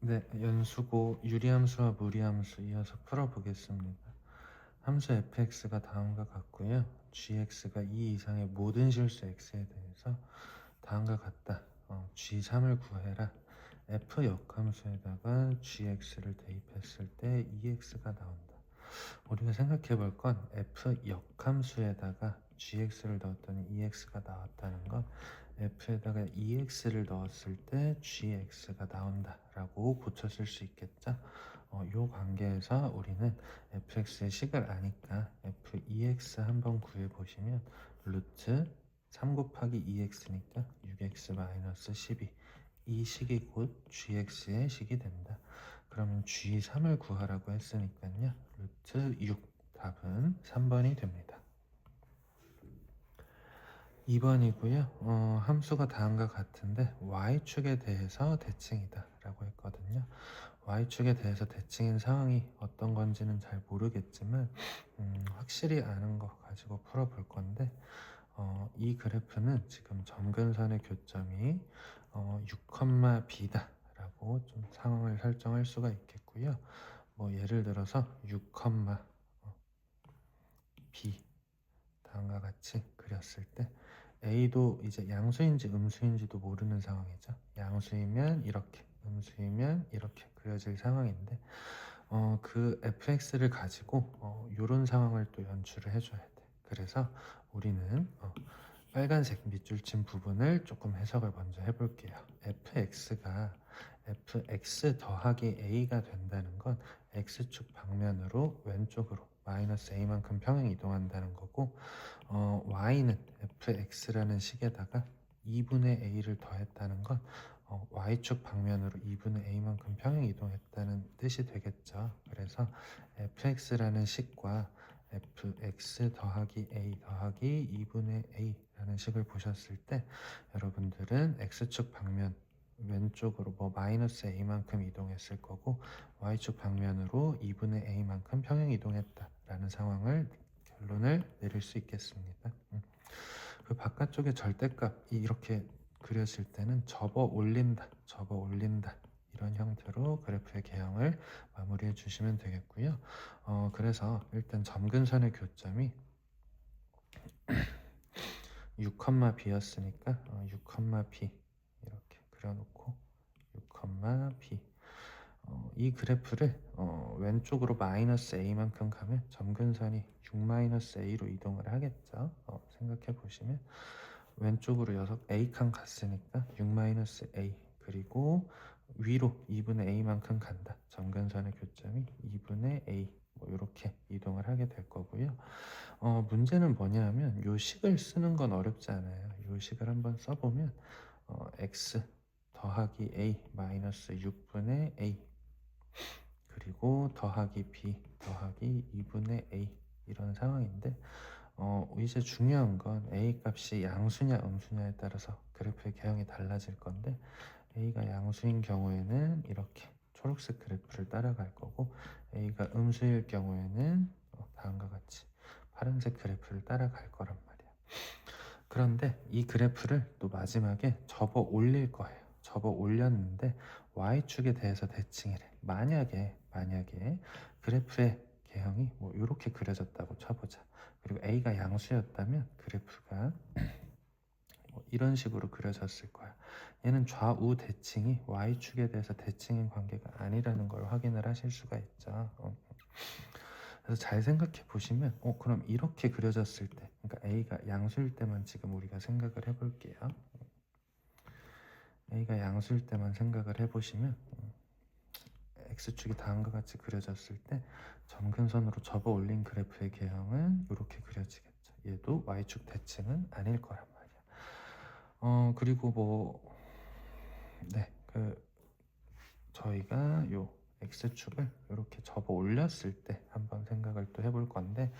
네, 연수고 유리함수와 무리함수 이어서 풀어보겠습니다. 함수 fx가 다음과 같고요. gx가 2 이상의 모든 실수 x에 대해서 다음과 같다. g3을 구해라. f 역함수에다가 gx를 대입했을 때 2x가 나온다. 우리가 생각해 볼 건 f 역함수에다가 gx를 넣었더니 2x가 나왔다는 건 f에다가 2x를 넣었을 때 gx가 나온다 라고 고쳤을 수 있겠죠. 이 관계에서 우리는 fx의 식을 아니까 f2x 한번 구해보시면 루트 3 곱하기 2x니까 6x-12 이 식이 곧 gx의 식이 된다. 그러면 g3을 구하라고 했으니까요. 루트 6 답은 3번이 됩니다. 2번이고요. 함수가 다음과 같은데 y축에 대해서 대칭이다 라고 했거든요. y축에 대해서 대칭인 상황이 어떤 건지는 잘 모르겠지만 확실히 아는 거 가지고 풀어볼 건데 이 그래프는 지금 점근선의 교점이 6,b다 라고 좀 상황을 설정할 수가 있겠고요. 뭐 예를 들어서 6, b 다음과 같이 그렸을 때 a도 이제 양수인지 음수인지도 모르는 상황이죠. 양수이면 이렇게, 음수이면 이렇게 그려질 상황인데 그 fx를 가지고 이런 상황을 또 연출을 해줘야 돼. 그래서 우리는 빨간색 밑줄 친 부분을 조금 해석을 먼저 해볼게요. fx가 fx 더하기 a가 된다는 건 x축 방면으로 왼쪽으로 마이너스 a만큼 평행 이동한다는 거고 y는 fx라는 식에다가 2분의 a를 더했다는 건 y축 방면으로 2분의 a만큼 평행 이동했다는 뜻이 되겠죠. 그래서 fx라는 식과 fx 더하기 a 더하기 2분의 a라는 식을 보셨을 때 여러분들은 x축 방면 왼쪽으로 뭐 마이너스 a만큼 이동했을 거고 y축 방면으로 2분의 a만큼 평행 이동했다라는 상황을 결론을 내릴 수 있겠습니다. 그 바깥쪽에 절대값이 이렇게 그려질 때는 접어 올린다 이런 형태로 그래프의 개형을 마무리해 주시면 되겠고요. 그래서 일단 점근선의 교점이 6,b였으니까 6,b 이렇게 그려놓고 6,b 이 그래프를 왼쪽으로 마이너스 a만큼 가면 점근선이 6-a로 이동을 하겠죠. 생각해 보시면 왼쪽으로 a칸 갔으니까 6-a 그리고 위로 2분의 a만큼 간다. 점근선의 교점이 2분의 a 뭐 이렇게 이동을 하게 될 거고요. 문제는 뭐냐 하면 요 식을 쓰는 건 어렵지 않아요. 요 식을 한번 써보면 x 더하기 a 마이너스 6분의 a 그리고 더하기 b 더하기 2분의 a 이런 상황인데 이제 중요한 건 a 값이 양수냐 음수냐에 따라서 그래프의 개형이 달라질 건데 a가 양수인 경우에는 이렇게 초록색 그래프를 따라갈 거고 a가 음수일 경우에는 다음과 같이 파란색 그래프를 따라갈 거란 말이야. 그런데 이 그래프를 또 마지막에 접어 올릴 거예요. 접어 올렸는데 y축에 대해서 대칭이래. 만약에 그래프의 개형이 뭐 이렇게 그려졌다고 쳐보자. 그리고 a가 양수였다면 그래프가 뭐 이런 식으로 그려졌을 거야. 얘는 좌우 대칭이 y축에 대해서 대칭인 관계가 아니라는 걸 확인을 하실 수가 있죠. 그래서 잘 생각해 보시면 그럼 이렇게 그려졌을 때 그러니까 a가 양수일 때만 지금 우리가 생각을 해볼게요. a가 양수일 때만 생각을 해보시면 x축이 다음과 같이 그려졌을 때 점근선으로 접어 올린 그래프의 개형은 이렇게 그려지겠죠. 얘도 y축 대칭은 아닐 거란 말이야. 그리고 뭐 저희가 요 x축을 이렇게 접어 올렸을 때 한번 생각을 또 해볼 건데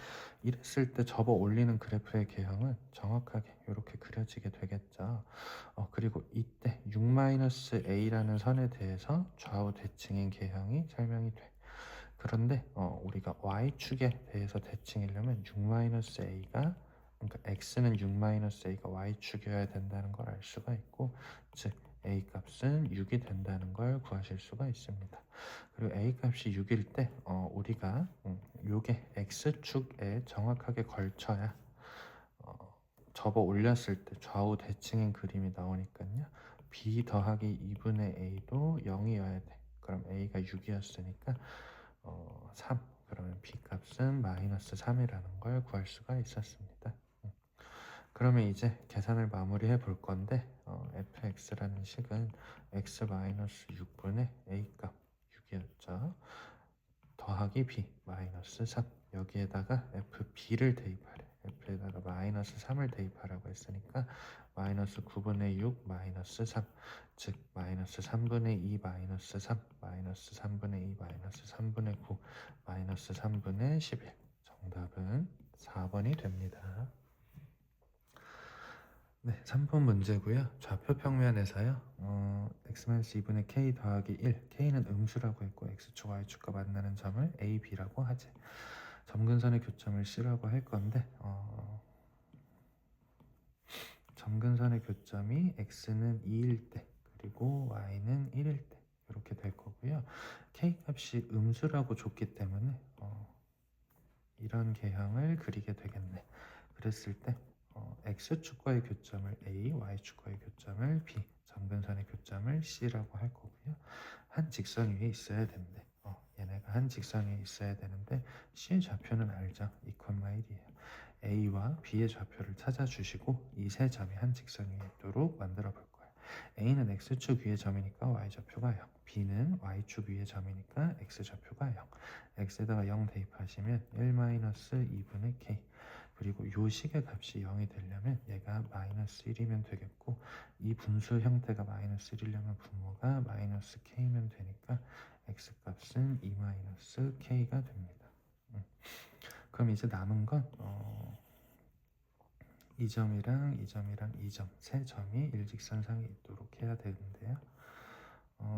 이랬을 때 접어 올리는 그래프의 개형은 정확하게 이렇게 그려지게 되겠죠. 그리고 이때 6-a라는 선에 대해서 좌우 대칭인 개형이 설명이 돼. 그런데 우리가 y축에 대해서 대칭이려면 6-a가 그러니까 x는 6-a가 y축이어야 된다는 걸 알 수가 있고 즉 a 값은 6이 된다는 걸 구하실 수가 있습니다. 그리고 a 값이 6일 때 우리가 요게 x축에 정확하게 걸쳐야 접어 올렸을 때 좌우 대칭인 그림이 나오니까요. b 더하기 2분의 a도 0이어야 돼. 그럼 a가 6이었으니까 3. 그러면 b 값은 마이너스 3이라는 걸 구할 수가 있었습니다. 그러면 이제 계산을 마무리해 볼 건데 fx라는 식은 x 마이너스 6분의 a 값 6이었죠. 더하기 b 마이너스 3 여기에다가 fb를 대입하래. f에다가 마이너스 3을 대입하라고 했으니까 마이너스 9분의 6 마이너스 3 즉 마이너스 3분의 2 마이너스 3 마이너스 3분의 2 마이너스 3분의 9 마이너스 3분의 11 정답은 4번이 됩니다. 네, 3번 문제고요. 좌표 평면에서요. x-2분의 k 더하기 1 k는 음수라고 했고 x축, y축과 만나는 점을 a, b라고 하지. 점근선의 교점을 c라고 할 건데 점근선의 교점이 x는 2일 때 그리고 y는 1일 때 이렇게 될 거고요. k 값이 음수라고 줬기 때문에 이런 개형을 그리게 되겠네. 그랬을 때 x축과의 교점을 a, y축과의 교점을 b, 점근선의 교점을 c라고 할 거고요. 한 직선 위에 있어야 된대. 얘네가 한 직선 위에 있어야 되는데 c의 좌표는 알죠? 2,1이에요. a와 b의 좌표를 찾아주시고 이 세 점이 한 직선 위에 있도록 만들어 볼 거예요. a는 x축 위의 점이니까 y좌표가 0, b는 y축 위의 점이니까 x좌표가 0. x에다가 0 대입하시면 1-2분의 k 그리고 요 식의 값이 0이 되려면 얘가 마이너스 1이면 되겠고 이 분수 형태가 마이너스 1이려면 분모가 마이너스 k면 되니까 x값은 2-k가 됩니다. 그럼 이제 남은 건 이 점이랑 이 점이랑 이 점 세 점이 일직선상에 있도록 해야 되는데요.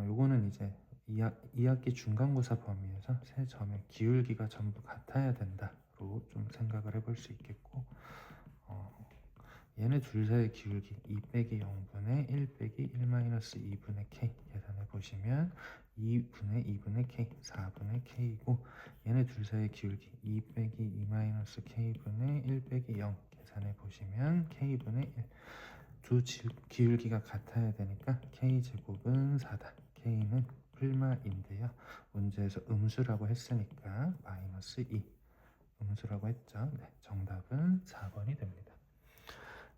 요거는 이제 2학기 중간고사 범위에서 세 점의 기울기가 전부 같아야 된다로 좀 생각을 해볼 수 있겠고 얘네 둘 사이의 기울기 2 빼기 0분의 1 빼기 1-2분의 k 계산해 보시면 2분의 2분의 k 4분의 k이고 얘네 둘 사이의 기울기 2 빼기 2-k분의 1 빼기 0 계산해 보시면 k분의 1 두 기울기가 같아야 되니까 k제곱은 4다. k는 풀마인데요. 문제에서 음수라고 했으니까 마이너스 2 음수라고 했죠. 네, 정답은 4번이 됩니다.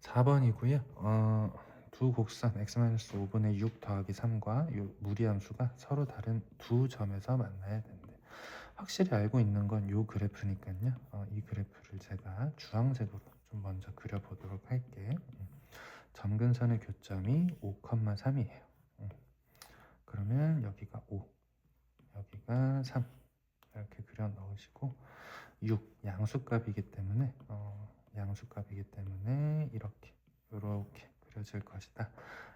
4번이고요. 두 곡선 x-5분의 6 더하기 3과 요 무리함수가 서로 다른 두 점에서 만나야 되는데 확실히 알고 있는 건 요 그래프니까요. 이 그래프를 제가 주황색으로 좀 먼저 그려보도록 할게요. 점근선의 교점이 5,3이에요. 그러면 여기가 5, 여기가 3 이렇게 그려 넣으시고 6 양수값이기 때문에 이렇게 그려질 것이다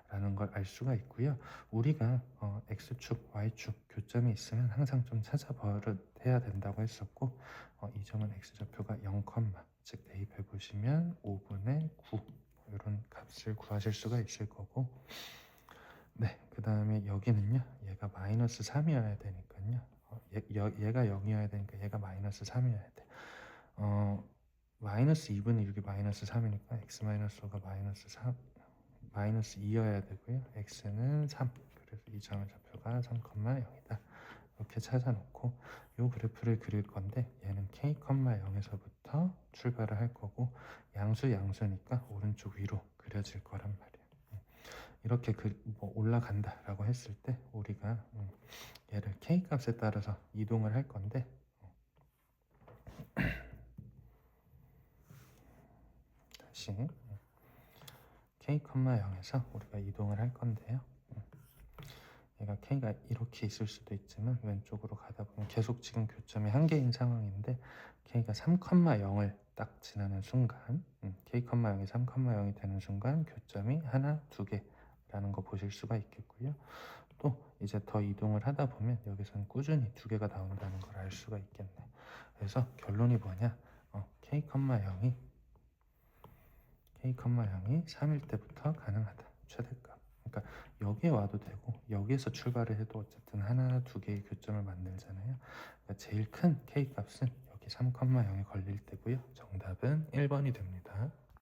라는 걸 알 수가 있고요. 우리가 x축, y축 교점이 있으면 항상 좀 찾아버려야 된다고 했었고 이 점은 x좌표가 0, 즉 대입해 보시면 5분의 9 이런 값을 구하실 수가 있을 거고 네, 그 다음에 여기는요 얘가 마이너스 3이어야 되니까요 얘가 0이어야 되니까 얘가 마이너스 3이어야 돼. 마이너스 2분의 6이 마이너스 3이니까 x 마이너스 5가 마이너스 2여야 되고요. x는 3. 그래서 이 점의 좌표가 3,0이다. 이렇게 찾아놓고 이 그래프를 그릴 건데 얘는 k,0에서부터 출발을 할 거고 양수니까 오른쪽 위로 그려질 거란 말이에요. 이렇게 올라간다라고 했을 때 우리가 얘를 k 값에 따라서 이동을 할 건데 다시 k,0에서 우리가 이동을 할 건데요. 얘가 k가 이렇게 있을 수도 있지만 왼쪽으로 가다 보면 계속 지금 교점이 한 개인 상황인데 k가 3,0을 딱 지나는 순간 k,0이 3,0이 되는 순간 교점이 하나, 두 개라는 거 보실 수가 있겠고요. 또 이제 더 이동을 하다 보면 여기서는 꾸준히 두 개가 나온다는 걸 알 수가 있겠네. 그래서 결론이 뭐냐? k,0이 3일 때부터 가능하다. 최대값. 그러니까 여기에 와도 되고 여기에서 출발을 해도 어쨌든 하나 두 개의 교점을 만들잖아요. 그러니까 제일 큰 K값은 여기 3,0에 걸릴 때고요. 정답은 1번이 됩니다.